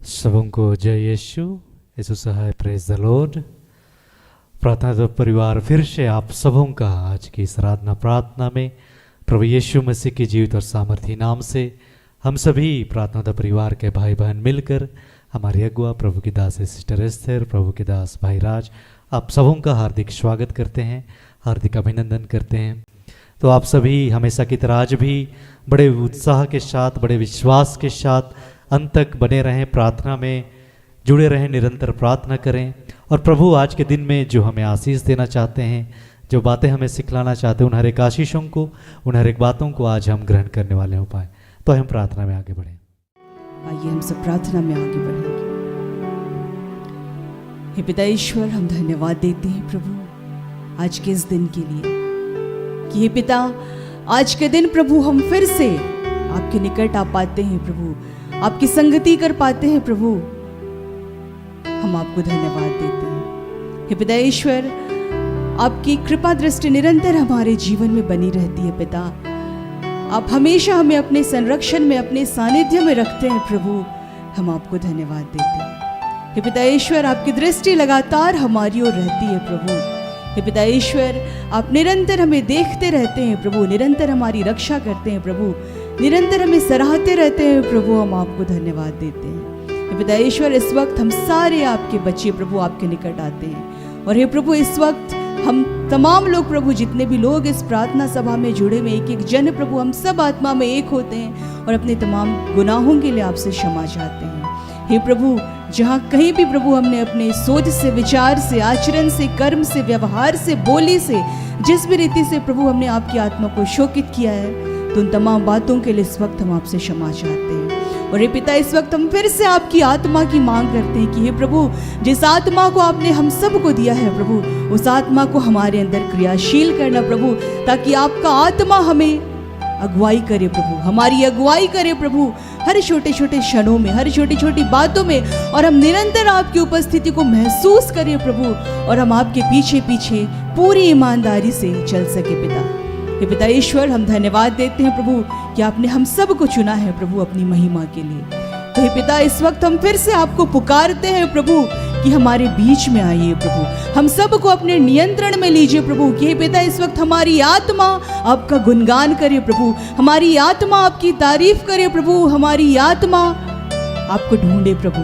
सबों को जय यीशु, यीशु सहाय, प्रेज द लॉर्ड। प्रार्थना तो परिवार फिर से आप सबों का आज की इस आराधना प्रार्थना में प्रभु यीशु मसीह के जीवित और सामर्थी नाम से हम सभी प्रार्थना तो परिवार के भाई बहन मिलकर हमारी अगुआ प्रभु की दास सिस्टर एस्थर, प्रभु के दास भाई राज, आप सबों का हार्दिक स्वागत करते हैं, हार्दिक अभिनंदन करते हैं। तो आप सभी हमेशा की तरह आज भी बड़े उत्साह के साथ, बड़े विश्वास के साथ अंत तक बने रहें, प्रार्थना में जुड़े रहें, निरंतर प्रार्थना करें। और प्रभु आज के दिन में जो हमें आशीष देना चाहते हैं, जो बातें हमें सिखलाना चाहते हैं, उन हर एक आशीषों को, उन हर एक बातों को आज हम ग्रहण करने वाले हो पाए। तो हम प्रार्थना में आगे बढ़ें। आइए हम सब प्रार्थना में आगे बढ़ेंगे। हे पिता ईश्वर, हम धन्यवाद देते हैं प्रभु आज के इस दिन के लिए कि हे पिता आज के दिन प्रभु हम फिर से आपके निकट आ पाते हैं प्रभु, आपकी संगति कर पाते हैं प्रभु। हम आपको धन्यवाद देते हैं हे पिता ईश्वर। आपकी कृपा दृष्टि निरंतर हमारे जीवन में बनी रहती है पिता। आप हमेशा हमें अपने संरक्षण में, अपने सानिध्य में रखते हैं प्रभु। हम आपको धन्यवाद देते हैं हे पिता ईश्वर। आपकी दृष्टि लगातार हमारी ओर रहती है प्रभु। हे पिता ईश्वर, आप निरंतर हमें देखते रहते हैं प्रभु, निरंतर हमारी रक्षा करते हैं प्रभु, निरंतर हमें सराहते रहते हैं प्रभु। हम आपको धन्यवाद देते हैं हे पिता ईश्वर। इस वक्त हम सारे आपके बच्चे प्रभु आपके निकट आते हैं और हे प्रभु इस वक्त हम तमाम लोग प्रभु, जितने भी लोग इस प्रार्थना सभा में जुड़े हुए एक एक जन प्रभु, हम सब आत्मा में एक होते हैं और अपने तमाम गुनाहों के लिए आपसे क्षमा चाहते हैं हे प्रभु। जहाँ कहीं भी प्रभु हमने अपने सोच से, विचार से, आचरण से, कर्म से, व्यवहार से, बोली से, जिस भी रीति से प्रभु हमने आपकी आत्मा को शोकित किया है, तो उन तमाम बातों के लिए इस वक्त हम आपसे क्षमा चाहते हैं। और हे पिता इस वक्त हम फिर से आपकी आत्मा की मांग करते हैं कि हे प्रभु जिस आत्मा को आपने हम सबको दिया है प्रभु, उस आत्मा को हमारे अंदर क्रियाशील करना प्रभु, ताकि आपका आत्मा हमें अगुवाई करे प्रभु, हमारी अगुवाई करे प्रभु हर छोटे छोटे क्षणों में, हर छोटी छोटी बातों में, और हम निरंतर आपकी उपस्थिति को महसूस करें प्रभु, और हम आपके पीछे पीछे पूरी ईमानदारी से चल सके पिता। हे पिता ईश्वर, हम धन्यवाद देते हैं प्रभु कि आपने हम सब को चुना है प्रभु अपनी महिमा के लिए। तो हे पिता इस वक्त हम फिर से आपको पुकारते हैं प्रभु कि हमारे बीच में आइए प्रभु, हम सब को अपने नियंत्रण में लीजिए प्रभु। कि हे पिता इस वक्त हमारी आत्मा आपका गुणगान करे प्रभु, हमारी आत्मा आपकी तारीफ करे प्रभु, हमारी आत्मा आपको ढूंढे प्रभु।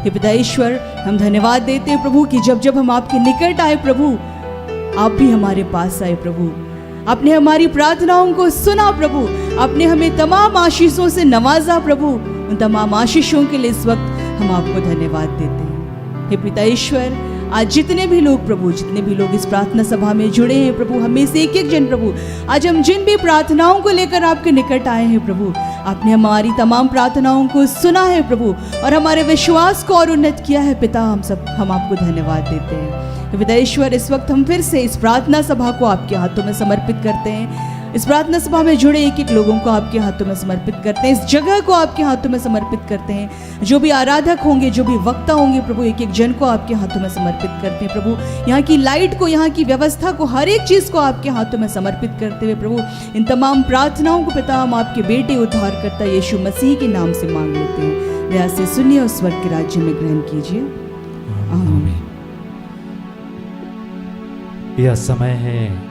हे पिता ईश्वर, हम धन्यवाद देते हैं प्रभु कि जब जब हम आपके निकट आए प्रभु, आप भी हमारे पास आए प्रभु। आपने हमारी प्रार्थनाओं को सुना प्रभु, आपने हमें तमाम आशीषों से नवाजा प्रभु। उन तमाम आशीषों के लिए इस वक्त हम आपको धन्यवाद देते हैं हे पिता ईश्वर। आज जितने भी लोग प्रभु, जितने भी लोग इस प्रार्थना सभा में जुड़े हैं प्रभु, हमें से एक एक जन प्रभु, आज हम जिन भी प्रार्थनाओं को लेकर आपके निकट आए हैं प्रभु, आपने हमारी तमाम प्रार्थनाओं को सुना है प्रभु और हमारे विश्वास को और उन्नत किया है पिता। हम आपको धन्यवाद देते हैं पिता ईश्वर। इस वक्त हम फिर से इस प्रार्थना सभा को आपके हाथों में समर्पित करते हैं। इस प्रार्थना सभा में जुड़े एक एक लोगों को आपके हाथों में समर्पित करते हैं, इस जगह को आपके हाथों में समर्पित करते हैं। जो भी आराधक होंगे, जो भी वक्ता होंगे प्रभु, एक एक जन को आपके हाथों में समर्पित करते हैं प्रभु। यहाँ की लाइट को, यहाँ की व्यवस्था को, हर एक चीज़ को आपके हाथों में समर्पित करते हुए प्रभु, इन तमाम प्रार्थनाओं को पिता हम आपके बेटे उद्धारकर्ता यीशु मसीह के नाम से मांग लेते हैं। दया से सुनिए और स्वर्ग के राज्य में ग्रहण कीजिए। आमीन। यह समय है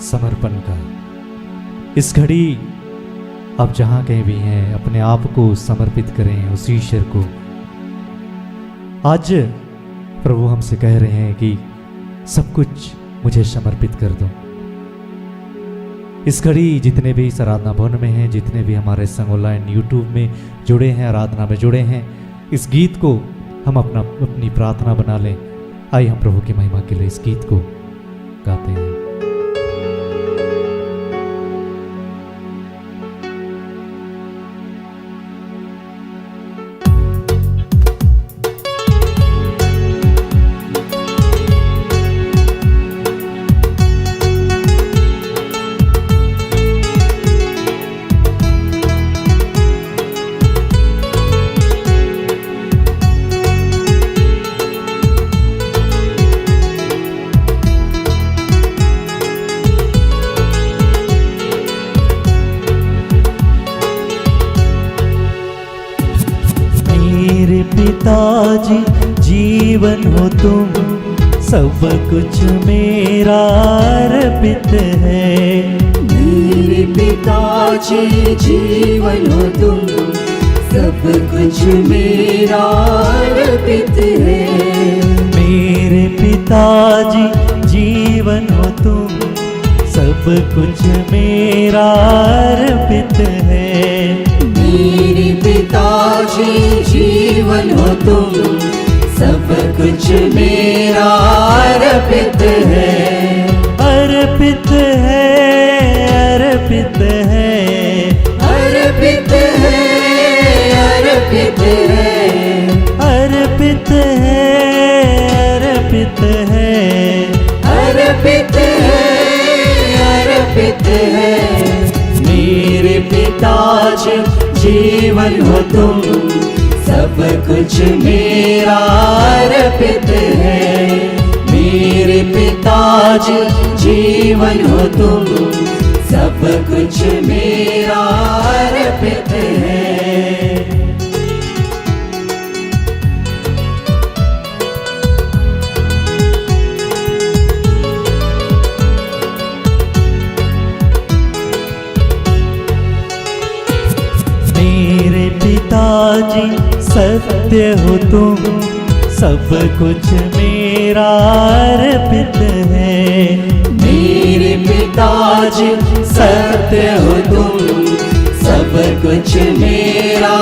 समर्पण का। इस घड़ी आप जहां कहीं भी हैं, अपने आप को समर्पित करें उस ईश्वर को। आज प्रभु हमसे कह रहे हैं कि सब कुछ मुझे समर्पित कर दो। इस घड़ी जितने भी इस आराधना भवन में हैं, जितने भी हमारे संग ऑनलाइन यूट्यूब में जुड़े हैं, आराधना में जुड़े हैं, इस गीत को हम अपनी प्रार्थना बना लें। आइए हम प्रभु की महिमा के लिए इस गीत को गाते हैं। पिताजी जीवन हो तुम, सब कुछ मेरा अर्पित है। मेरे पिताजी जीवन हो तुम, सब कुछ मेरा अर्पित है। मेरे पिताजी जीवन हो तुम, सब कुछ मेरा अर्पित है। मेरे पिताजी जीवन हो तुम, सब कुछ मेरा अर्पित है। अर्पित है, अर्पित है, अर्पित है, अर्पित है, अर्पित है, अर्पित है, अर्पित है, अर्पित है। मेरे पिताजी जीवन हो तुम, सब कुछ मेरा अर्पित है। मेरे पिताजी जीवन हो तुम, सब कुछ मेरा अर्पित है। मेरे पिताजी सत्य हो तुम, सब कुछ मेरा अर्पित है। मेरे पिताजी सत्य हो तुम, सब कुछ मेरा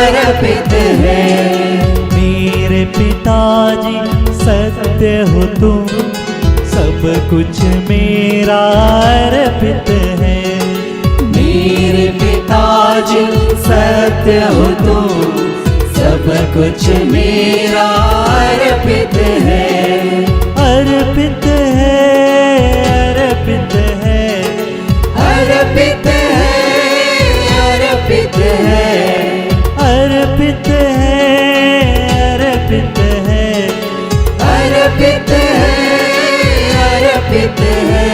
अर्पित है। मेरे पिताजी सत्य हो तुम, सब कुछ मेरा अर्पित है। मेरे पिताजी सत्य हो तुम, सब कुछ मेरा अर्पित है। अर्पित है, अर्पित है, अर्पित है, अर्पित है, अर्पित है, अर्पित है, अर्पित है, अर्पित है।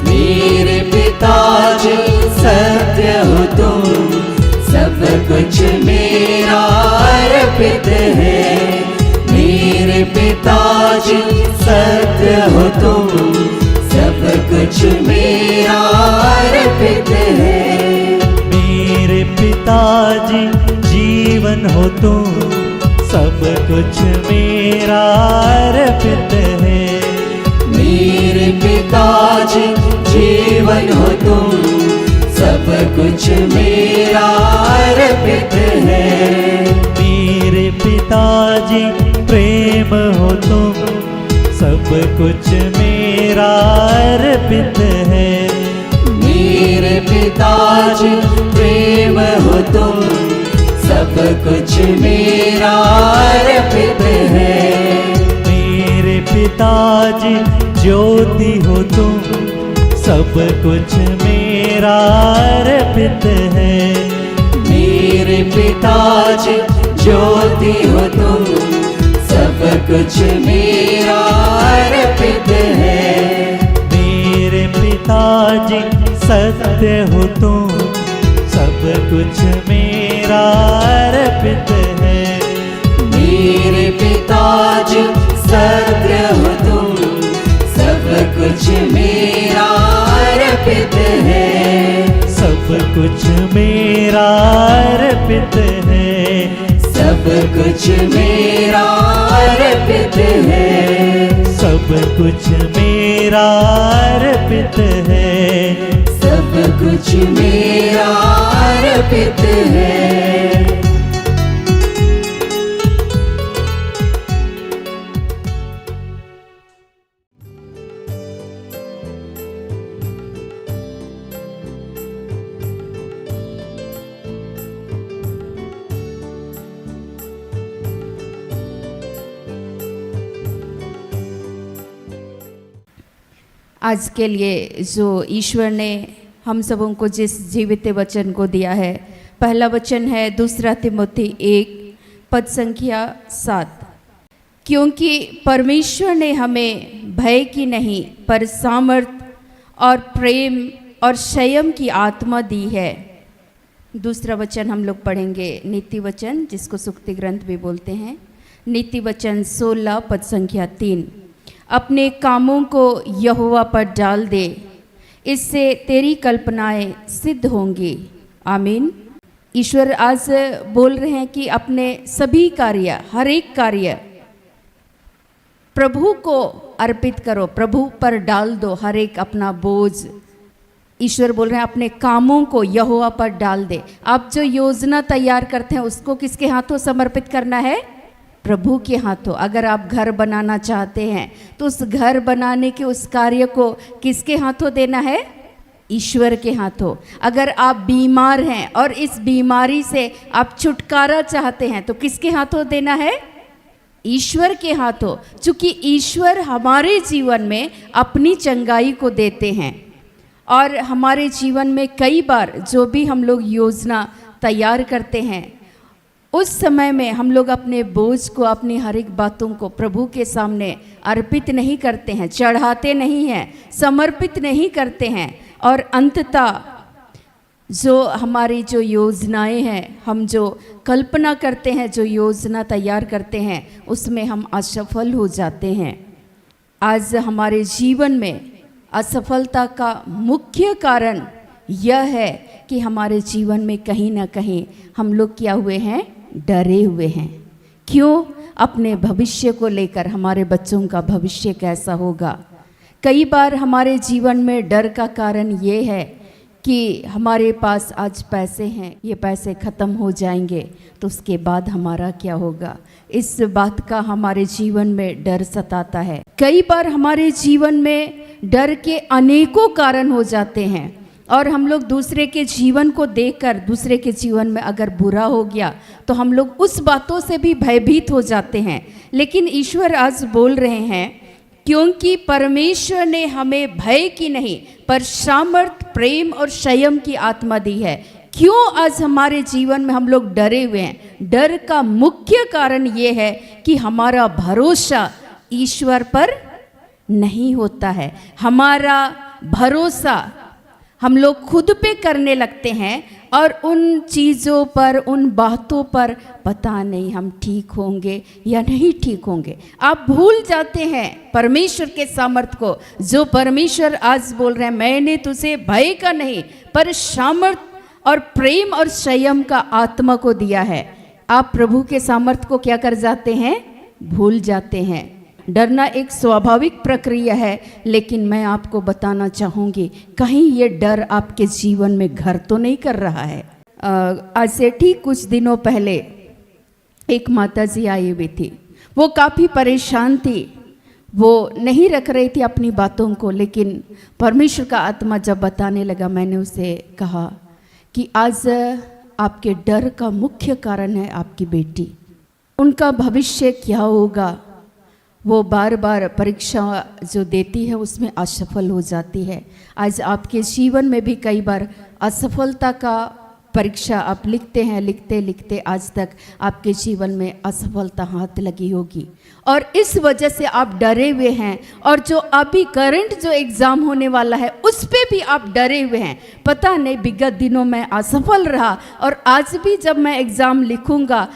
मेरे पिताजी सत्य हो तुम, सब कुछ मेरा अर्पित है। मेरे पिताजी सत्य हो तुम, सब कुछ मेरा अर्पित है। मेरे पिताजी जीवन हो तुम, सब कुछ मेरा अर्पित है। मेरे पिताजी जीवन हो तुम, सब कुछ मेरा अर्पित है। मेरे पिताजी प्रेम हो तुम, सब कुछ मेरा अर्पित है। मेरे पिताजी प्रेम हो तुम, सब कुछ मेरा अर्पित है। मेरे पिताजी ज्योति हो तुम, सब कुछ मेरा अर्पित है। मेरे पिताजी ज्योति हो तुम, सब कुछ मेरा अर्पित है। मेरे पिताजी सत्य हो तुम, सब कुछ मेरा अर्पित है। मेरे पिताजी सत्य हो तुम, सब कुछ मेरा अर्पित है। सब कुछ मेरा अर्पित है। सब कुछ मेरा अर्पित है। सब कुछ मेरा अर्पित है। सब कुछ मेरा अर्पित है। आज के लिए जो ईश्वर ने हम सबों को जिस जीवित वचन को दिया है, पहला वचन है 2 तिमोथी 1 पद संख्या 7। क्योंकि परमेश्वर ने हमें भय की नहीं पर सामर्थ और प्रेम और संयम की आत्मा दी है। दूसरा वचन हम लोग पढ़ेंगे नीति वचन, जिसको सुक्ति ग्रंथ भी बोलते हैं। नीति वचन 16 पद संख्या 3। अपने कामों को यहोवा पर डाल दे, इससे तेरी कल्पनाएं सिद्ध होंगी। आमीन। ईश्वर आज बोल रहे हैं कि अपने सभी कार्य, हर एक कार्य प्रभु को अर्पित करो, प्रभु पर डाल दो हर एक अपना बोझ। ईश्वर बोल रहे हैं अपने कामों को यहोवा पर डाल दे। आप जो योजना तैयार करते हैं उसको किसके हाथों समर्पित करना है? प्रभु के हाथों। अगर आप घर बनाना चाहते हैं तो उस घर बनाने के उस कार्य को किसके हाथों देना है? ईश्वर के हाथों। अगर आप बीमार हैं और इस बीमारी से आप छुटकारा चाहते हैं तो किसके हाथों देना है? ईश्वर के हाथों। क्योंकि ईश्वर हमारे जीवन में अपनी चंगाई को देते हैं। और हमारे जीवन में कई बार जो भी हम लोग योजना तैयार करते हैं उस समय में हम लोग अपने बोझ को, अपनी हर एक बातों को प्रभु के सामने अर्पित नहीं करते हैं, चढ़ाते नहीं हैं, समर्पित नहीं करते हैं। और अंततः जो हमारी जो योजनाएं हैं, हम जो कल्पना करते हैं, जो योजना तैयार करते हैं, उसमें हम असफल हो जाते हैं। आज हमारे जीवन में असफलता का मुख्य कारण यह है कि हमारे जीवन में कहीं ना कहीं हम लोग क्या हुए हैं? डरे हुए हैं। क्यों? अपने भविष्य को लेकर, हमारे बच्चों का भविष्य कैसा होगा। कई बार हमारे जीवन में डर का कारण ये है कि हमारे पास आज पैसे हैं, ये पैसे ख़त्म हो जाएंगे तो उसके बाद हमारा क्या होगा। इस बात का हमारे जीवन में डर सताता है। कई बार हमारे जीवन में डर के अनेकों कारण हो जाते हैं और हम लोग दूसरे के जीवन को देखकर, दूसरे के जीवन में अगर बुरा हो गया तो हम लोग उस बातों से भी भयभीत हो जाते हैं। लेकिन ईश्वर आज बोल रहे हैं, क्योंकि परमेश्वर ने हमें भय की नहीं पर सामर्थ, प्रेम और संयम की आत्मा दी है। क्यों आज हमारे जीवन में हम लोग डरे हुए हैं? डर का मुख्य कारण ये है कि हमारा भरोसा ईश्वर पर नहीं होता है। हमारा भरोसा हम लोग खुद पे करने लगते हैं और उन चीज़ों पर, उन बातों पर पता नहीं हम ठीक होंगे या नहीं ठीक होंगे। आप भूल जाते हैं परमेश्वर के सामर्थ्य को, जो परमेश्वर आज बोल रहे हैं, मैंने तुझे भय का नहीं पर सामर्थ और प्रेम और संयम का आत्मा को दिया है। आप प्रभु के सामर्थ्य को क्या कर जाते हैं? भूल जाते हैं। डरना एक स्वाभाविक प्रक्रिया है, लेकिन मैं आपको बताना चाहूँगी कहीं ये डर आपके जीवन में घर तो नहीं कर रहा है। आज से ठीक कुछ दिनों पहले एक माताजी आई हुई थी। वो काफ़ी परेशान थी, वो नहीं रख रही थी अपनी बातों को, लेकिन परमेश्वर का आत्मा जब बताने लगा, मैंने उसे कहा कि आज आपके डर का मुख्य कारण है आपकी बेटी। उनका भविष्य क्या होगा। वो बार बार परीक्षा जो देती है उसमें असफल हो जाती है। आज आपके जीवन में भी कई बार असफलता का परीक्षा आप लिखते हैं, लिखते लिखते आज तक आपके जीवन में असफलता हाथ लगी होगी और इस वजह से आप डरे हुए हैं। और जो अभी करंट जो एग्ज़ाम होने वाला है उस पे भी आप डरे हुए हैं। पता नहीं विगत दिनों में असफल रहा और आज भी जब मैं एग्ज़ाम लिखूंगा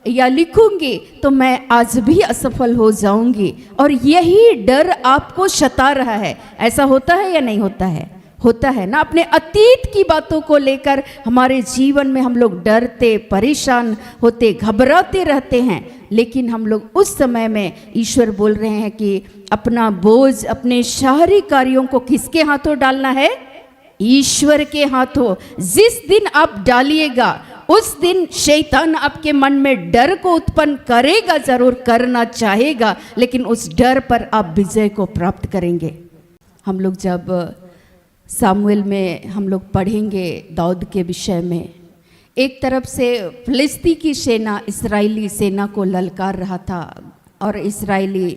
या लिखूंगी तो मैं आज भी असफल हो जाऊंगी, और यही डर आपको सता रहा है। ऐसा होता है या नहीं होता है? होता है ना। अपने अतीत की बातों को लेकर हमारे जीवन में हम लोग डरते, परेशान होते, घबराते रहते हैं। लेकिन हम लोग उस समय में ईश्वर बोल रहे हैं कि अपना बोझ, अपने सारे कार्यों को किसके हाथों डालना है? ईश्वर के हाथों। जिस दिन आप डालिएगा उस दिन शैतान आपके मन में डर को उत्पन्न करेगा, जरूर करना चाहेगा, लेकिन उस डर पर आप विजय को प्राप्त करेंगे। हम लोग जब सामुएल में हम लोग पढ़ेंगे दाऊद के विषय में, एक तरफ से फिलिस्ती की सेना इस्राएली सेना को ललकार रहा था और इस्राएली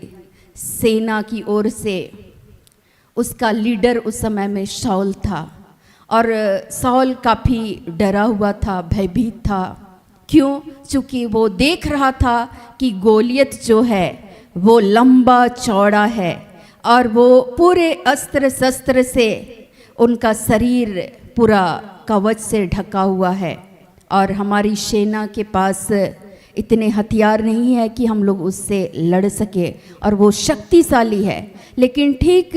सेना की ओर से उसका लीडर उस समय में शाऊल था और शाऊल काफ़ी डरा हुआ था, भयभीत था। क्यों? क्योंकि वो देख रहा था कि गोलियत जो है वो लंबा चौड़ा है और वो पूरे अस्त्र शस्त्र से उनका शरीर पूरा कवच से ढका हुआ है। और हमारी सेना के पास इतने हथियार नहीं है कि हम लोग उससे लड़ सके, और वो शक्तिशाली है। लेकिन ठीक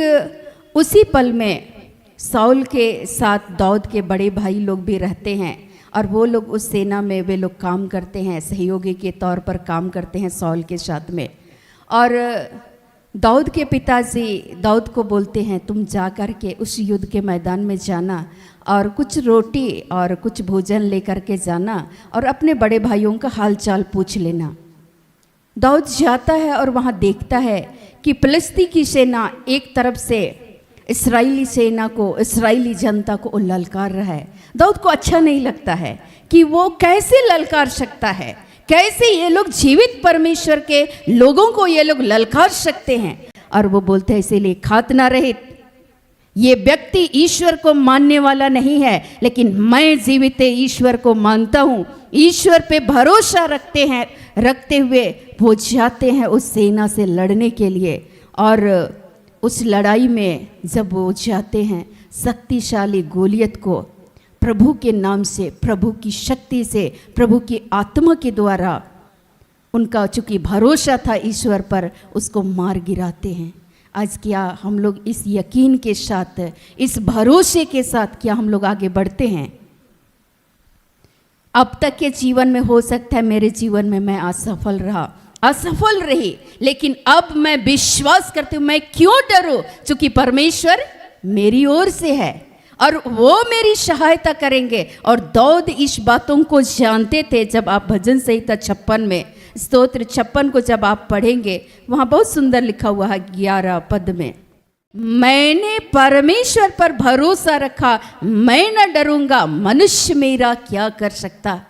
उसी पल में साउल के साथ दाऊद के बड़े भाई लोग भी रहते हैं, और वो लोग उस सेना में वे लोग काम करते हैं, सहयोगी के तौर पर काम करते हैं साउल के साथ में। और दाऊद के पिताजी दाऊद को बोलते हैं, तुम जा कर के उस युद्ध के मैदान में जाना और कुछ रोटी और कुछ भोजन लेकर के जाना और अपने बड़े भाइयों का हाल चाल पूछ लेना। दाऊद जाता है और वहाँ देखता है कि फिलिस्ती की सेना एक तरफ से इस्राएली सेना को, इस्राएली जनता को ललकार रहा है। दाऊद को अच्छा नहीं लगता है कि वो कैसे ललकार सकता है, कैसे ये लोग जीवित परमेश्वर के लोगों को ये लोग ललकार सकते हैं। और वो बोलते हैं, इसीलिए खात ना रहित, ये व्यक्ति ईश्वर को मानने वाला नहीं है, लेकिन मैं जीवित ईश्वर को मानता हूँ। ईश्वर पे भरोसा रखते हुए वो जाते हैं उस सेना से लड़ने के लिए। और उस लड़ाई में जब वो जाते हैं, शक्तिशाली गोलियत को प्रभु के नाम से, प्रभु की शक्ति से, प्रभु की आत्मा के द्वारा, उनका चूँकि भरोसा था ईश्वर पर, उसको मार गिराते हैं। आज क्या हम लोग इस यकीन के साथ, इस भरोसे के साथ क्या हम लोग आगे बढ़ते हैं? अब तक के जीवन में हो सकता है मेरे जीवन में मैं असफल रही, लेकिन अब मैं विश्वास करती हूँ, मैं क्यों डरूं, क्योंकि परमेश्वर मेरी ओर से है और वो मेरी सहायता करेंगे। और दाऊद इस बातों को जानते थे। जब आप भजन संहिता 56 में, स्तोत्र 56 को जब आप पढ़ेंगे, वहाँ बहुत सुंदर लिखा हुआ है 11 पद में, मैंने परमेश्वर पर भरोसा रखा, मैं न डरूंगा, मनुष्य मेरा क्या कर सकता।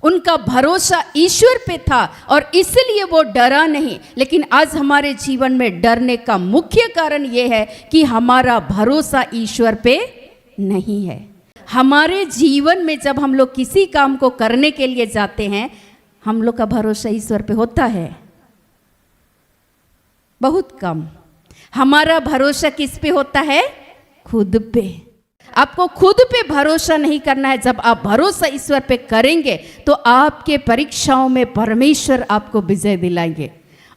उनका भरोसा ईश्वर पे था और इसलिए वो डरा नहीं। लेकिन आज हमारे जीवन में डरने का मुख्य कारण ये है कि हमारा भरोसा ईश्वर पे नहीं है। हमारे जीवन में जब हम लोग किसी काम को करने के लिए जाते हैं, हम लोग का भरोसा ईश्वर पे होता है? बहुत कम। हमारा भरोसा किस पे होता है? खुद पे। आपको खुद पे भरोसा नहीं करना है। जब आप भरोसा ईश्वर पे करेंगे तो आपके परीक्षाओं में परमेश्वर आपको विजय दिलाएंगे।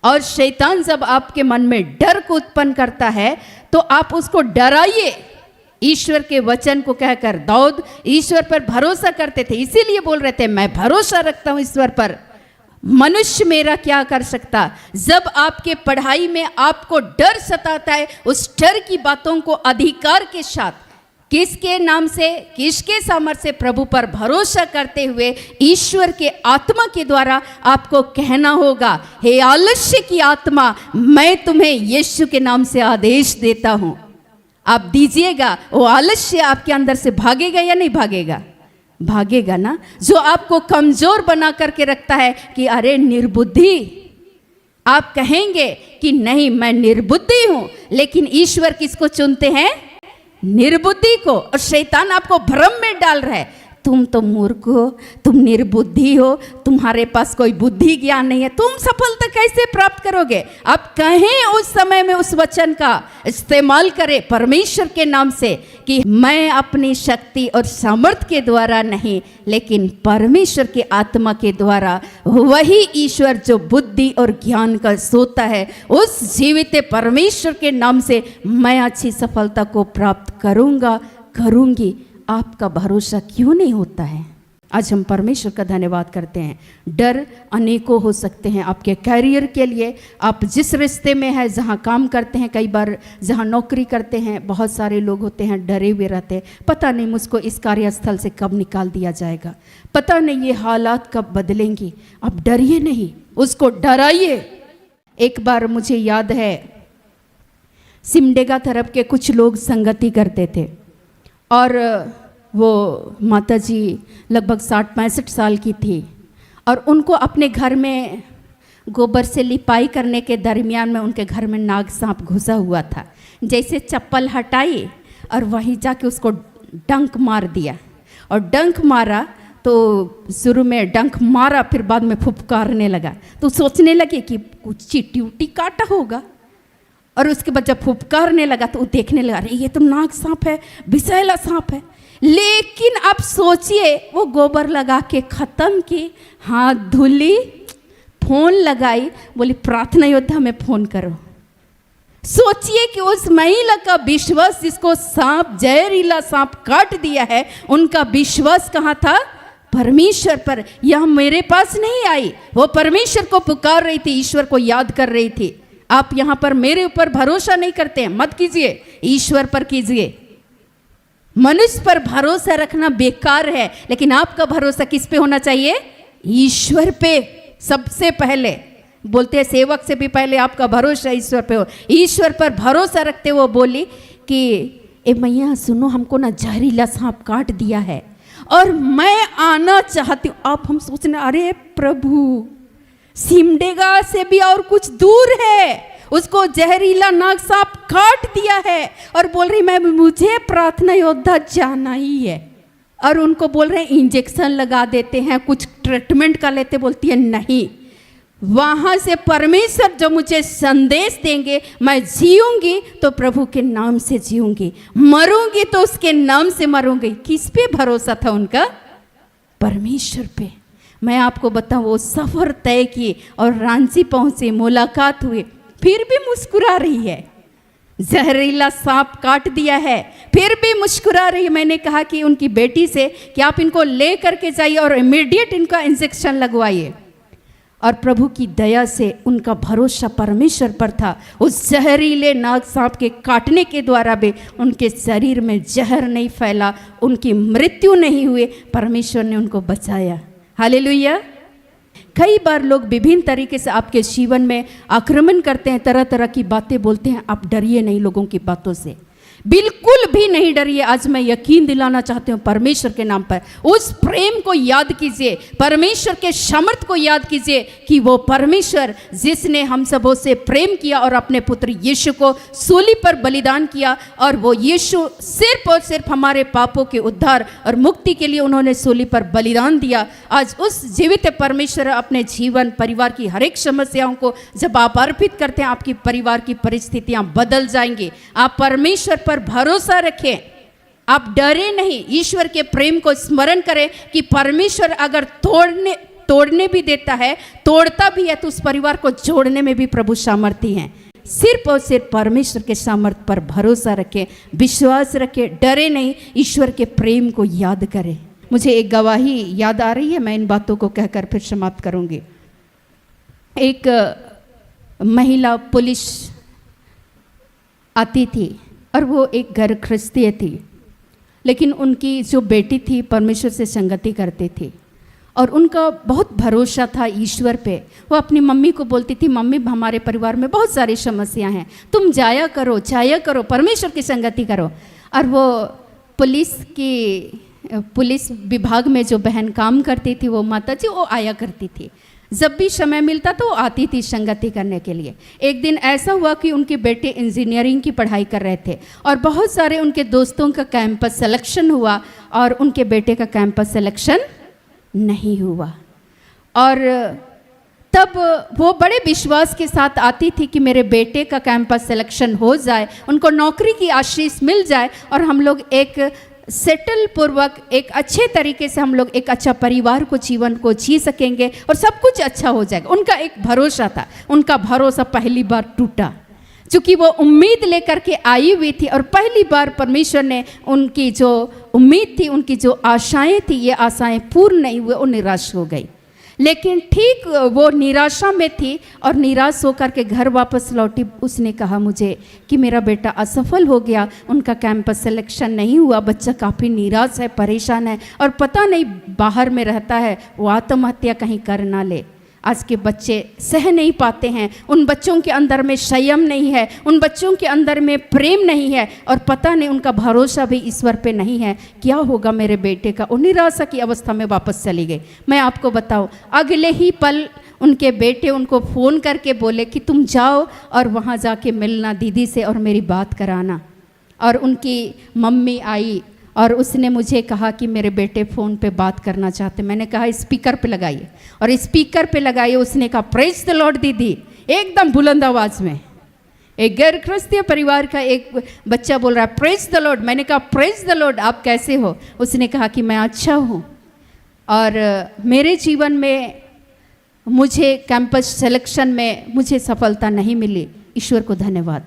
और शैतान जब आपके मन में डर को उत्पन्न करता है तो आप उसको डराइए ईश्वर के वचन को कहकर। दाऊद ईश्वर पर भरोसा करते थे, इसीलिए बोल रहे थे, मैं भरोसा रखता हूं ईश्वर पर, मनुष्य मेरा क्या कर सकता। जब आपके पढ़ाई में आपको डर सताता है, उस डर की बातों को अधिकार के साथ, किसके नाम से, किसके सामर्थ्य से, प्रभु पर भरोसा करते हुए ईश्वर के आत्मा के द्वारा आपको कहना होगा, हे आलस्य की आत्मा, मैं तुम्हें यीशु के नाम से आदेश देता हूं। आप दीजिएगा, वो आलस्य आपके अंदर से भागेगा या नहीं भागेगा? भागेगा ना। जो आपको कमजोर बना करके रखता है कि अरे निर्बुद्धि, आप कहेंगे कि नहीं मैं निर्बुद्धि हूं, लेकिन ईश्वर किसको चुनते हैं? निर्बुद्धि को। और शैतान आपको भ्रम में डाल रहा है, तुम तो मूर्ख हो, तुम निर्बुद्धि हो, तुम्हारे पास कोई बुद्धि ज्ञान नहीं है, तुम सफलता कैसे प्राप्त करोगे। आप कहें उस समय में उस वचन का इस्तेमाल करें परमेश्वर के नाम से कि मैं अपनी शक्ति और सामर्थ्य के द्वारा नहीं, लेकिन परमेश्वर के आत्मा के द्वारा, वही ईश्वर जो बुद्धि और ज्ञान का सोता है, उस जीवित परमेश्वर के नाम से मैं अच्छी सफलता को प्राप्त करूंगी। आपका भरोसा क्यों नहीं होता है? आज हम परमेश्वर का धन्यवाद करते हैं। डर अनेकों हो सकते हैं आपके कैरियर के लिए। आप जिस रिश्ते में हैं, जहाँ काम करते हैं, कई बार जहाँ नौकरी करते हैं, बहुत सारे लोग होते हैं डरे हुए रहते हैं, पता नहीं मुझको इस कार्यस्थल से कब निकाल दिया जाएगा, पता नहीं ये हालात कब बदलेंगी। आप डरिए नहीं, उसको डराइए। एक बार मुझे याद है, सिमडेगा तरफ के कुछ लोग संगति करते थे और वो माता जी लगभग 60-65 साल की थी और उनको अपने घर में गोबर से लिपाई करने के दरमियान में उनके घर में नाग सांप घुसा हुआ था। जैसे चप्पल हटाई और वहीं जाके उसको डंक मार दिया। और डंक मारा तो शुरू में डंक मारा, फिर बाद में फुफकारने लगा। तो सोचने लगे कि कुछ चींटी उटी काटा होगा। और उसके बाद जब फुफकारने लगा तो वो देखने लगा, अरे ये तो नाग सांप है, विषैला सांप है। लेकिन आप सोचिए, वो गोबर लगा के ख़त्म की, हाथ धुली, फोन लगाई, बोली प्रार्थना योद्धा में फ़ोन करो। सोचिए कि उस महिला का विश्वास, जिसको सांप, जहरीला सांप काट दिया है, उनका विश्वास कहाँ था? परमेश्वर पर। यह मेरे पास नहीं आई, वो परमेश्वर को पुकार रही थी, ईश्वर को याद कर रही थी। आप यहाँ पर मेरे ऊपर भरोसा नहीं करते हैं, मत कीजिए, ईश्वर पर कीजिए। मनुष्य पर भरोसा रखना बेकार है, लेकिन आपका भरोसा किस पे होना चाहिए? ईश्वर पे सबसे पहले। बोलते हैं सेवक से भी पहले आपका भरोसा ईश्वर पे हो। ईश्वर पर भरोसा रखते वो बोली कि ए मैया सुनो, हमको ना जहरीला सांप काट दिया है और मैं आना चाहती हूँ। आप हम सोचना, अरे प्रभु, सिमडेगा से भी और कुछ दूर है, उसको जहरीला नाग सांप काट दिया है और बोल रही मुझे प्रार्थना योद्धा जाना ही है। और उनको बोल रहे हैं इंजेक्शन लगा देते हैं, कुछ ट्रीटमेंट कर लेते। बोलती है नहीं, वहाँ से परमेश्वर जो मुझे संदेश देंगे, मैं जीऊंगी तो प्रभु के नाम से जीऊंगी, मरूंगी तो उसके नाम से मरूंगी। किस पे भरोसा था उनका? परमेश्वर पे। मैं आपको बताऊं, वो सफ़र तय की और रांची पहुंची, मुलाकात हुई, फिर भी मुस्कुरा रही है। जहरीला सांप काट दिया है, फिर भी मुस्कुरा रही है। मैंने कहा कि उनकी बेटी से कि आप इनको ले करके जाइए और इमीडिएट इनका इंजेक्शन लगवाइए। और प्रभु की दया से उनका भरोसा परमेश्वर पर था। उस जहरीले नाग सांप के काटने के द्वारा भी उनके शरीर में जहर नहीं फैला, उनकी मृत्यु नहीं हुई, परमेश्वर ने उनको बचाया। हालेलुया। कई बार लोग विभिन्न तरीके से आपके जीवन में आक्रमण करते हैं, तरह तरह की बातें बोलते हैं। आप डरिए नहीं लोगों की बातों से, बिल्कुल भी नहीं डरिए। आज मैं यकीन दिलाना चाहती हूँ परमेश्वर के नाम पर, उस प्रेम को याद कीजिए, परमेश्वर के समर्थ को याद कीजिए कि वो परमेश्वर जिसने हम सबों से प्रेम किया और अपने पुत्र यीशु को सूली पर बलिदान किया, और वो यीशु सिर्फ और सिर्फ हमारे पापों के उद्धार और मुक्ति के लिए उन्होंने सूली पर बलिदान दिया। आज उस जीवित परमेश्वर अपने जीवन परिवार की हर एक समस्याओं को जब आप अर्पित करते हैं, आपकी परिवार की परिस्थितियाँ बदल जाएंगी। आप परमेश्वर पर भरोसा रखें, आप डरे नहीं, ईश्वर के प्रेम को स्मरण करें कि परमेश्वर अगर तोड़ने भी देता है, तोड़ता भी है, तो उस परिवार को जोड़ने में भी प्रभु सामर्थी हैं। सिर्फ और सिर्फ परमेश्वर के सामर्थ पर भरोसा रखें, विश्वास रखें, डरे नहीं, ईश्वर के प्रेम को याद करें। मुझे एक गवाही याद आ रही है, मैं इन बातों को कहकर फिर समाप्त करूंगी। एक महिला पुलिस आती थी और वो एक घर गृहस्थी थी, लेकिन उनकी जो बेटी थी परमेश्वर से संगति करती थी और उनका बहुत भरोसा था ईश्वर पे। वो अपनी मम्मी को बोलती थी, मम्मी हमारे परिवार में बहुत सारी समस्याएं हैं, तुम जाया करो, परमेश्वर की संगति करो। और वो पुलिस विभाग में जो बहन काम करती थी, वो माता जी, वो आया करती थी, जब भी समय मिलता तो वो आती थी संगति करने के लिए। एक दिन ऐसा हुआ कि उनके बेटे इंजीनियरिंग की पढ़ाई कर रहे थे और बहुत सारे उनके दोस्तों का कैंपस सिलेक्शन हुआ और उनके बेटे का कैंपस सिलेक्शन नहीं हुआ। और तब वो बड़े विश्वास के साथ आती थी कि मेरे बेटे का कैंपस सिलेक्शन हो जाए, उनको नौकरी की आशीष मिल जाए और हम लोग एक सेटल पूर्वक एक अच्छे तरीके से हम लोग एक अच्छा परिवार को, जीवन को जी सकेंगे और सब कुछ अच्छा हो जाएगा। उनका एक भरोसा था, उनका भरोसा पहली बार टूटा, क्योंकि वो उम्मीद लेकर के आई हुई थी और पहली बार परमेश्वर ने उनकी जो उम्मीद थी, उनकी जो आशाएं थी, ये आशाएं पूर्ण नहीं हुए, वो निराश हो गई। लेकिन ठीक वो निराशा में थी और निराश होकर के घर वापस लौटी। उसने कहा मुझे कि मेरा बेटा असफल हो गया, उनका कैंपस सिलेक्शन नहीं हुआ, बच्चा काफ़ी निराश है, परेशान है और पता नहीं बाहर में रहता है, वो आत्महत्या कहीं कर ना ले। आज के बच्चे सह नहीं पाते हैं, उन बच्चों के अंदर में संयम नहीं है, उन बच्चों के अंदर में प्रेम नहीं है और पता नहीं उनका भरोसा भी ईश्वर पे नहीं है। क्या होगा मेरे बेटे का? वो निराशा की अवस्था में वापस चली गई। मैं आपको बताऊं, अगले ही पल उनके बेटे उनको फ़ोन करके बोले कि तुम जाओ और वहाँ जाके मिलना दीदी से और मेरी बात कराना। और उनकी मम्मी आई और उसने मुझे कहा कि मेरे बेटे फ़ोन पे बात करना चाहते। मैंने कहा स्पीकर पे लगाइए, और स्पीकर पे लगाइए। उसने कहा प्रेज द लॉर्ड दीदी, एकदम बुलंद आवाज़ में एक गैर ख्रिस्तीय परिवार का एक बच्चा बोल रहा है प्रेज द लॉर्ड। मैंने कहा प्रेज द लॉर्ड, आप कैसे हो? उसने कहा कि मैं अच्छा हूँ और मेरे जीवन में मुझे कैंपस सिलेक्शन में मुझे सफलता नहीं मिली, ईश्वर को धन्यवाद।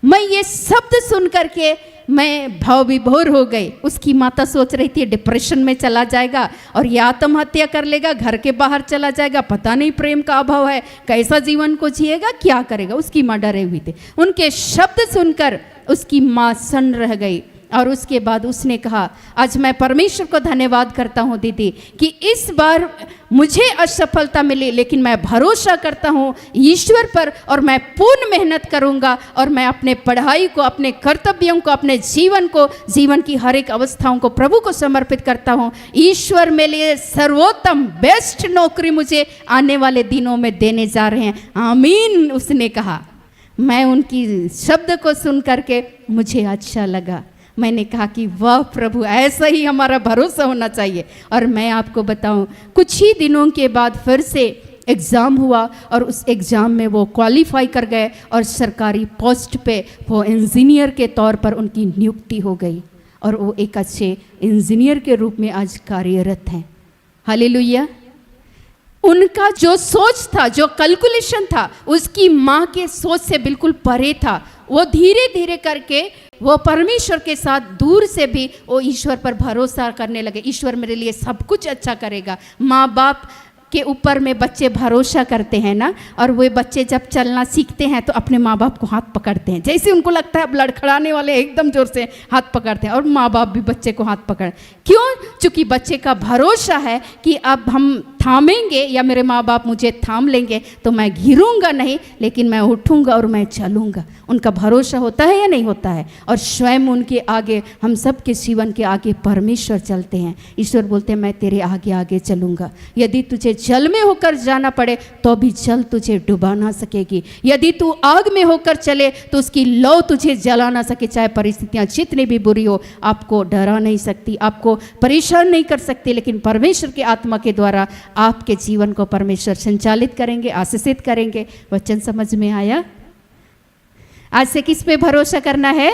मैं ये शब्द सुन करके मैं भाव विभोर हो गई। उसकी माता सोच रही थी डिप्रेशन में चला जाएगा और ये आत्महत्या कर लेगा, घर के बाहर चला जाएगा, पता नहीं प्रेम का अभाव है, कैसा जीवन को जिएगा, क्या करेगा। उसकी माँ डरे हुई थी। उनके शब्द सुनकर उसकी माँ सन्न रह गई और उसके बाद उसने कहा आज मैं परमेश्वर को धन्यवाद करता हूँ दीदी कि इस बार मुझे असफलता मिली, लेकिन मैं भरोसा करता हूँ ईश्वर पर और मैं पूर्ण मेहनत करूँगा और मैं अपने पढ़ाई को, अपने कर्तव्यों को, अपने जीवन को, जीवन की हर एक अवस्थाओं को प्रभु को समर्पित करता हूँ। ईश्वर मेरे लिए सर्वोत्तम बेस्ट नौकरी मुझे आने वाले दिनों में देने जा रहे हैं, आमीन उसने कहा। मैं उनकी शब्द को सुन करके मुझे अच्छा लगा। मैंने कहा कि वाह प्रभु, ऐसा ही हमारा भरोसा होना चाहिए। और मैं आपको बताऊं, कुछ ही दिनों के बाद फिर से एग्ज़ाम हुआ और उस एग्ज़ाम में वो क्वालिफाई कर गए और सरकारी पोस्ट पे वो इंजीनियर के तौर पर उनकी नियुक्ति हो गई और वो एक अच्छे इंजीनियर के रूप में आज कार्यरत हैं। हालेलुया। उनका जो सोच था, जो कैलकुलेशन था, उसकी माँ के सोच से बिल्कुल परे था। वो धीरे धीरे करके वो परमेश्वर के साथ दूर से भी वो ईश्वर पर भरोसा करने लगे। ईश्वर मेरे लिए सब कुछ अच्छा करेगा। माँ बाप के ऊपर में बच्चे भरोसा करते हैं ना, और वे बच्चे जब चलना सीखते हैं तो अपने माँ बाप को हाथ पकड़ते हैं। जैसे उनको लगता है अब लड़खड़ाने वाले, एकदम जोर से हाथ पकड़ते हैं और माँ बाप भी बच्चे को हाथ पकड़। क्यों? चूँकि बच्चे का भरोसा है कि अब हम थामेंगे या मेरे माँ बाप मुझे थाम लेंगे तो मैं गिरूंगा नहीं, लेकिन मैं उठूंगा और मैं चलूंगा। उनका भरोसा होता है या नहीं होता है? और स्वयं उनके आगे, हम सब के जीवन के आगे परमेश्वर चलते हैं। ईश्वर बोलते हैं मैं तेरे आगे आगे चलूंगा। यदि तुझे जल में होकर जाना पड़े तो भी जल तुझे डुबा ना सकेगी। यदि तू आग में होकर चले तो उसकी लौ तुझे जला ना सके। चाहे परिस्थितियाँ जितनी भी बुरी हो, आपको डरा नहीं सकती, आपको परेशान नहीं कर सकती, लेकिन परमेश्वर की आत्मा के द्वारा आपके जीवन को परमेश्वर संचालित करेंगे, आशीषित करेंगे। वचन समझ में आया? आज से किस पे भरोसा करना है?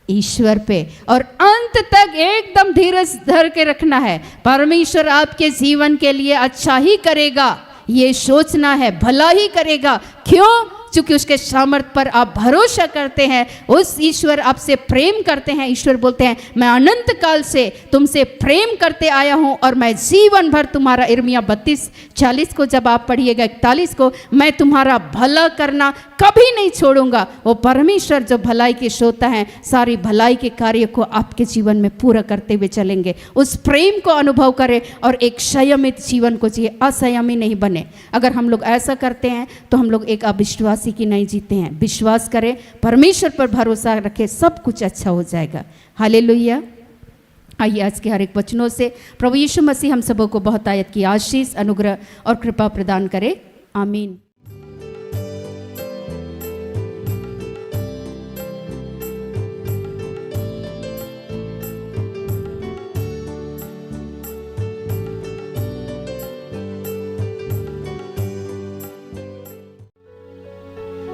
ईश्वर पे। और अंत तक एकदम धीरज धर के रखना है। परमेश्वर आपके जीवन के लिए अच्छा ही करेगा, ये सोचना है, भला ही करेगा। क्यों? चूंकि उसके सामर्थ पर आप भरोसा करते हैं। उस ईश्वर आपसे प्रेम करते हैं। ईश्वर बोलते हैं मैं अनंत काल से तुमसे प्रेम करते आया हूं और मैं जीवन भर तुम्हारा, इर्मिया 32:40 को जब आप पढ़िएगा, 41 को, मैं तुम्हारा भला करना कभी नहीं छोड़ूंगा। वो परमेश्वर जो भलाई के श्रोता हैं, सारी भलाई के कार्य को आपके जीवन में पूरा करते हुए चलेंगे। उस प्रेम को अनुभव करें और एक संयमित जीवन को जिए, असंयमी नहीं बने। अगर हम लोग ऐसा करते हैं तो हम लोग एक अविश्वास की नहीं जीते हैं। विश्वास करें, परमेश्वर पर भरोसा रखें, सब कुछ अच्छा हो जाएगा। हालेलुया। आइए आज के हर एक वचनों से प्रभु यीशु मसीह हम सबों को बहुत आयत की आशीष, अनुग्रह और कृपा प्रदान करे। आमीन।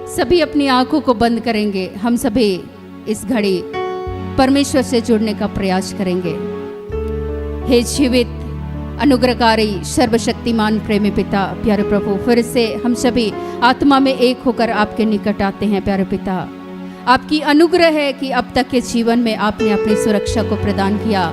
सभी अपनी आंखों को बंद करेंगे। हम सभी इस घड़ी परमेश्वर से जुड़ने का प्रयास करेंगे। हे जीवित, अनुग्रहकारी, सर्वशक्तिमान, प्रेमी पिता, प्यारे प्रभु, फिर से हम सभी आत्मा में एक होकर आपके निकट आते हैं। प्यारे पिता, आपकी अनुग्रह है कि अब तक के जीवन में आपने अपनी सुरक्षा को प्रदान किया।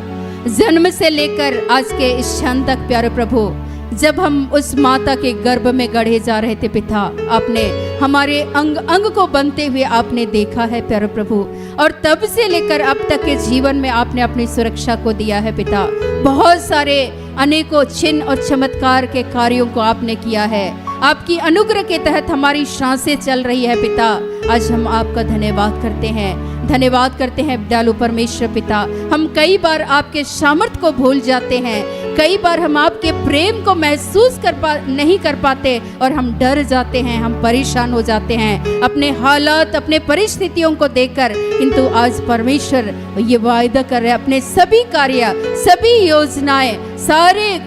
जन्म से लेकर आज के इस क्षण तक प्यारे प्रभु, जब हम उस माता के गर्भ में गढ़े जा रहे थे पिता, आपने हमारे अंग अंग को बनते हुए आपने देखा है प्यारे प्रभु, और तब से लेकर अब तक के जीवन में आपने अपनी सुरक्षा को दिया है पिता। बहुत सारे अनेकों चिन्ह और चमत्कार के कार्यों को आपने किया है। आपकी अनुग्रह के तहत हमारी सांसें चल रही है पिता। आज हम आपका धन्यवाद करते हैं, धन्यवाद करते हैं दयालु परमेश्वर पिता। हम कई बार आपके सामर्थ को भूल जाते हैं, कई बार हम आपके प्रेम को महसूस नहीं कर पाते और हम डर जाते हैं, हम परेशान हो जाते हैं अपने हालात, अपने परिस्थितियों को देखकर। किंतु आज परमेश्वर ये वायदा कर रहे हैं, अपने सभी कार्य, सभी योजनाएं, सारे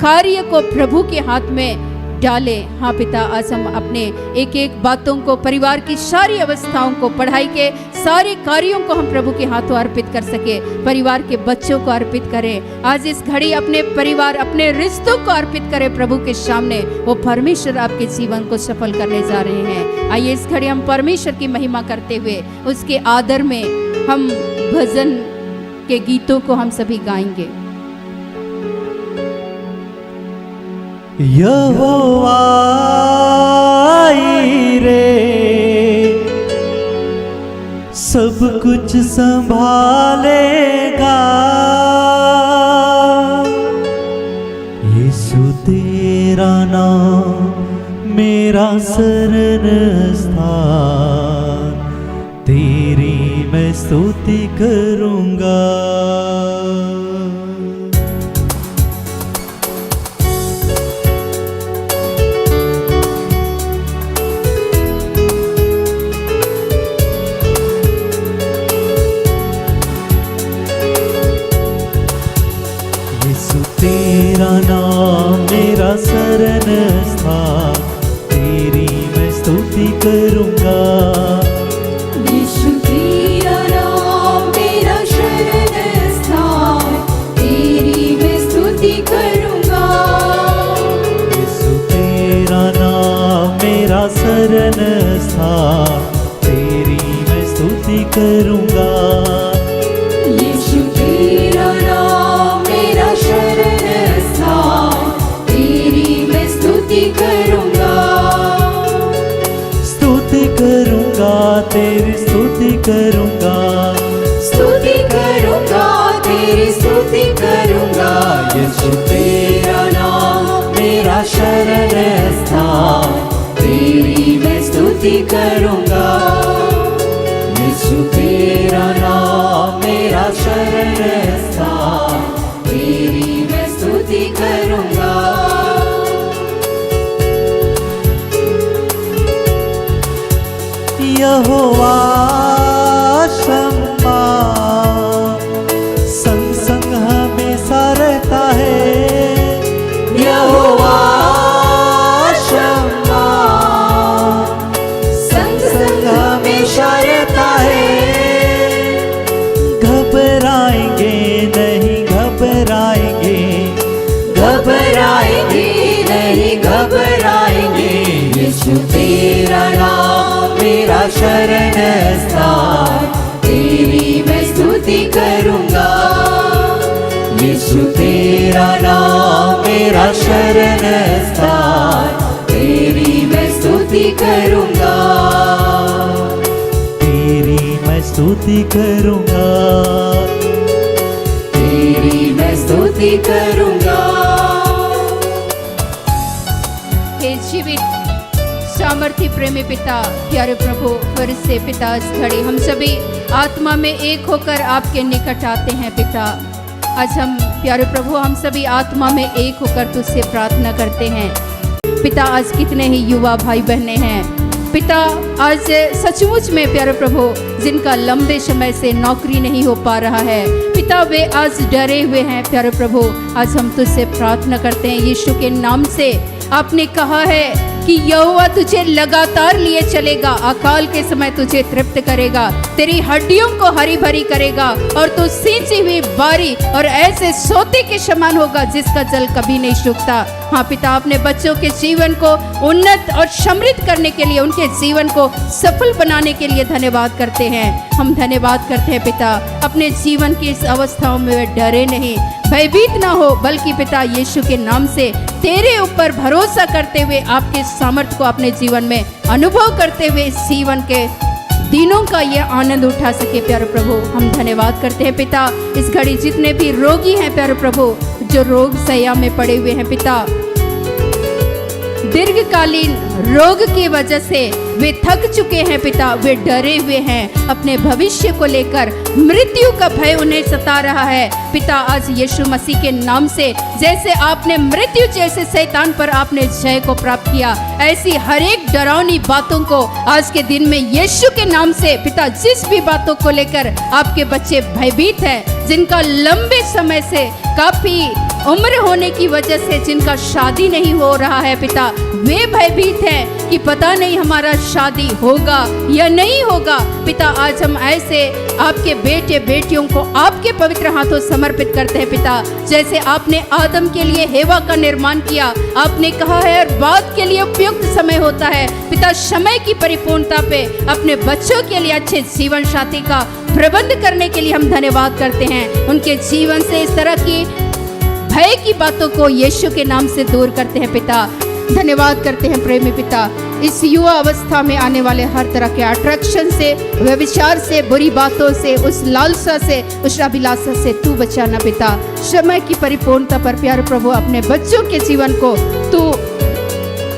कार्य को प्रभु के हाथ में डालें। हाँ पिता, आज हम अपने एक एक बातों को, परिवार की सारी अवस्थाओं को, पढ़ाई के सारे कार्यों को हम प्रभु के हाथों अर्पित कर सके, परिवार के बच्चों को अर्पित करें। आज इस घड़ी अपने परिवार, अपने रिश्तों को अर्पित करें प्रभु के सामने। वो परमेश्वर आपके जीवन को सफल करने जा रहे हैं। आइए इस घड़ी हम परमेश्वर की महिमा करते हुए उसके आदर में हम भजन के गीतों को हम सभी गाएंगे। यहोवा रे सब कुछ संभालेगा, यीशु तेरा नाम मेरा शरण स्थान, तेरी मैं स्तुति करूंगा। तेरा नाम मेरा शरण स्थान, तेरी मैं स्तुति करूंगा। यीशु तेरा नाम मेरा शरण स्थान, तेरी मैं स्तुति करूंगा। यीशु तेरा नाम मेरा शरण स्थान, तेरी मैं स्तुति करूंगा। यीशु तेरा नाम मेरा शरण स्थान, तेरी मैं स्तुति करूंगा। स्तुति करूंगा, तेरी स्तुति करूंगा। स्तुति करूंगा, तेरी स्तुति करूंगा। यीशु तेरा नाम मेरा शरण स्थान, तेरी मैं स्तुति करूंगा। यीशु तेरा नाम मेरा शरण स्थान, तेरी मैं स्तुति करूंगा। यहोवा शम्मा संग संग हमेशा रहता है। यहोवा शम्मा संग संग हमेशा रहता है। घबराएंगे नहीं, घबराएंगे, घबराएंगे नहीं, घबराएंगे। यीशु तेरा नाम मेरा शरण स्थान, तेरी मैं स्तुति करूंगा। यीशु तेरा नाम मेरा शरण स्थान, तेरी मैं स्तुति करूंगा। तेरी मैं स्तुति करूंगा। तेरी मैं स्तुति करूंगा। हे जीवित सामर्थ्य प्रेमी पिता, प्यारे प्रभु, फिर से पिता इस घड़ी हम सभी आत्मा में एक होकर आपके निकट आते हैं पिता। आज हम प्यारे प्रभु, हम सभी आत्मा में एक होकर तुझसे प्रार्थना करते हैं पिता। आज कितने ही युवा भाई बहने हैं पिता, आज सचमुच में प्यारे प्रभु, जिनका लंबे समय से नौकरी नहीं हो पा रहा है पिता, वे आज डरे हुए हैं प्यारे प्रभु। आज हम तुझसे प्रार्थना करते हैं यीशु के नाम से। आपने कहा है कि यहोवा तुझे लगातार लिए चलेगा, अकाल के समय तुझे तृप्त करेगा, तेरी हड्डियों को हरी भरी करेगा और तू सींची हुई बारी और ऐसे सोते के समान होगा जिसका जल कभी नहीं सूखता। हाँ पिता, अपने बच्चों के जीवन को उन्नत और समृद्ध करने के लिए, उनके जीवन को सफल बनाने के लिए धन्यवाद करते हैं। हम धन्यवाद करते हैं पिता, अपने जीवन की इस अवस्थाओं में वे डरे नहीं, भयभीत ना हो, बल्कि पिता यीशु के नाम से तेरे ऊपर भरोसा करते हुए आपके सामर्थ्य को अपने जीवन में अनुभव करते हुए इस जीवन के दिनों का ये आनंद उठा सके प्यारे प्रभु। हम धन्यवाद करते हैं पिता, इस घड़ी जितने भी रोगी हैं प्यारे प्रभु, जो रोग सैया में पड़े हुए हैं पिता, दीर्घकालीन रोग की वजह से वे थक चुके हैं पिता, वे डरे हुए हैं अपने भविष्य को लेकर, मृत्यु का भय उन्हें सता रहा है पिता। आज यीशु मसीह के नाम से जैसे आपने मृत्यु जैसे शैतान पर आपने जय को प्राप्त किया, ऐसी हर एक डरावनी बातों को आज के दिन में यीशु के नाम से पिता, जिस भी बातों को लेकर आपके बच्चे भयभीत हैं, जिनका लंबे समय से काफी उम्र होने की वजह से जिनका शादी नहीं हो रहा है पिता, वे भयभीत हैं कि पता नहीं हमारा शादी होगा या नहीं होगा। पिता आज हम ऐसे आपके बेटे बेटियों को आपके पवित्र हाथों समर्पित करते हैं पिता। जैसे आपने आदम के लिए हेवा का निर्माण किया, आपने कहा है हर बात के लिए उपयुक्त समय होता है पिता। समय की परिपूर्णता पे अपने बच्चों के लिए अच्छे जीवन साथी का प्रबंध करने के लिए हम धन्यवाद करते हैं। उनके जीवन से इस तरह की भय की बातों को यीशु के नाम से दूर करते हैं पिता। धन्यवाद करते हैं प्रेमी पिता, इस युवा अवस्था में आने वाले हर तरह के अट्रैक्शन से, व्यभिचार से, बुरी बातों से, उस लालसा से, उस अभिलाषा से तू बचाना पिता। समय की परिपूर्णता पर प्यारे प्रभु अपने बच्चों के जीवन को तू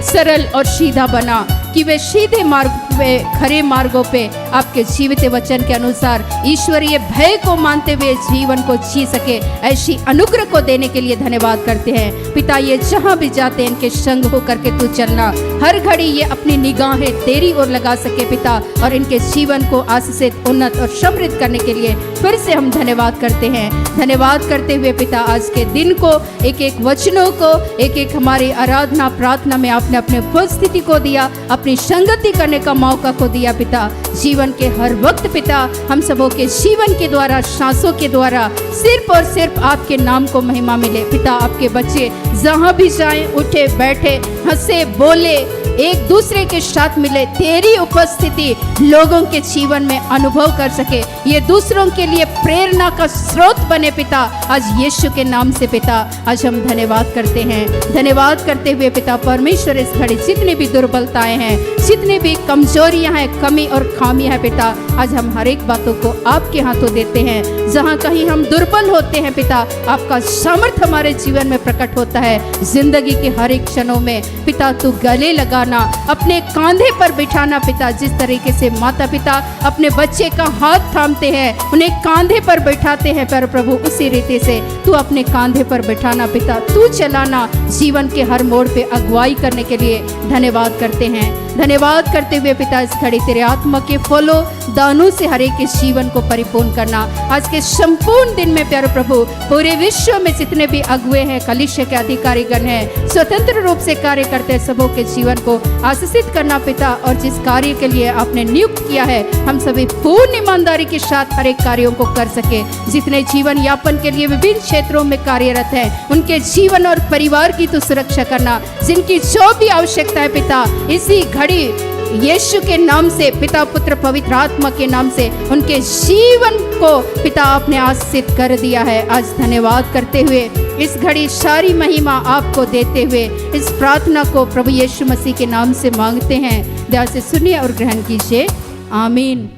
सरल और सीधा बना कि वे सीधे मार्ग पे, खरे मार्गों पे आपके जीवित वचन के अनुसार ईश्वरीय भय को मानते हुए जीवन को जी सके, ऐसी अनुग्रह को देने के लिए धन्यवाद करते हैं पिता। ये जहाँ भी जाते हैं इनके संग होकर के तू चलना, हर घड़ी ये अपनी निगाहें तेरी ओर लगा सके पिता, और इनके जीवन को आशीषित, उन्नत और समृद्ध करने के लिए फिर से हम धन्यवाद करते हैं। धन्यवाद करते हुए पिता आज के दिन को, एक एक वचनों को, एक एक हमारी आराधना प्रार्थना में आपने अपने उपस्थिति को दिया, अपनी संगति करने का मौका को दिया पिता। जीवन के हर वक्त पिता हम सबों के जीवन के द्वारा, सांसों के द्वारा सिर्फ और सिर्फ आपके नाम को महिमा मिले पिता। आपके बच्चे जहाँ भी जाएं, उठे बैठे, हंसे बोले, एक दूसरे के साथ मिले, तेरी उपस्थिति लोगों के जीवन में अनुभव कर सके, ये दूसरों के लिए प्रेरणा का स्रोत बने पिता। आज यीशु के नाम से पिता आज हम धन्यवाद करते हैं। धन्यवाद करते हुए पिता परमेश्वर इस घड़ी जितनी भी दुर्बलताएं हैं, जितनी भी कमजोरियां हैं, कमी और खामियां हैं पिता, आज हम हर एक बातों को आपके हाथों देते हैं। जहां कहीं हम दुर्बल होते हैं पिता, आपका सामर्थ हमारे जीवन में प्रकट होता है। जिंदगी के हर एक क्षणों में पिता तू गले लगाना, अपने कांधे पर बिठाना पिता। जिस तरीके से माता पिता अपने बच्चे का हाथ थामते हैं, उन्हें कांधे पर बैठाते हैं पर प्रभु, उसी रीति से तू अपने कांधे पर बैठाना पिता, तू चलाना, जीवन के हर मोड़ पे अगुवाई करने के लिए धन्यवाद करते हैं। धन्यवाद करते हुए पिता इस घड़ी तेरे आत्मा के फलों दानों से हर एक के जीवन को परिपूर्ण करना। आज के संपूर्ण दिन में प्यारे प्रभु पूरे विश्व में जितने भी अगुए हैं, कलीसिया के अधिकारीगण हैं, स्वतंत्र रूप से कार्य करते सबों के जीवन को आशीषित करना पिता। और जिस कार्य के लिए आपने नियुक्त किया है, हम सभी पूर्ण ईमानदारी के साथ हर एक कार्यों को कर सके। जितने जीवन यापन के लिए विभिन्न क्षेत्रों में कार्यरत हैं, उनके जीवन और परिवार की तो सुरक्षा करना। जिनकी जो भी आवश्यकता है पिता, इसी घड़ी यीशु के नाम से पिता, पुत्र, पवित्र आत्मा के नाम से उनके जीवन को पिता आपने आशीषित कर दिया है। आज धन्यवाद करते हुए इस घड़ी सारी महिमा आपको देते हुए इस प्रार्थना को प्रभु यीशु मसीह के नाम से मांगते हैं। दया से सुनिए और ग्रहण कीजिए। आमीन।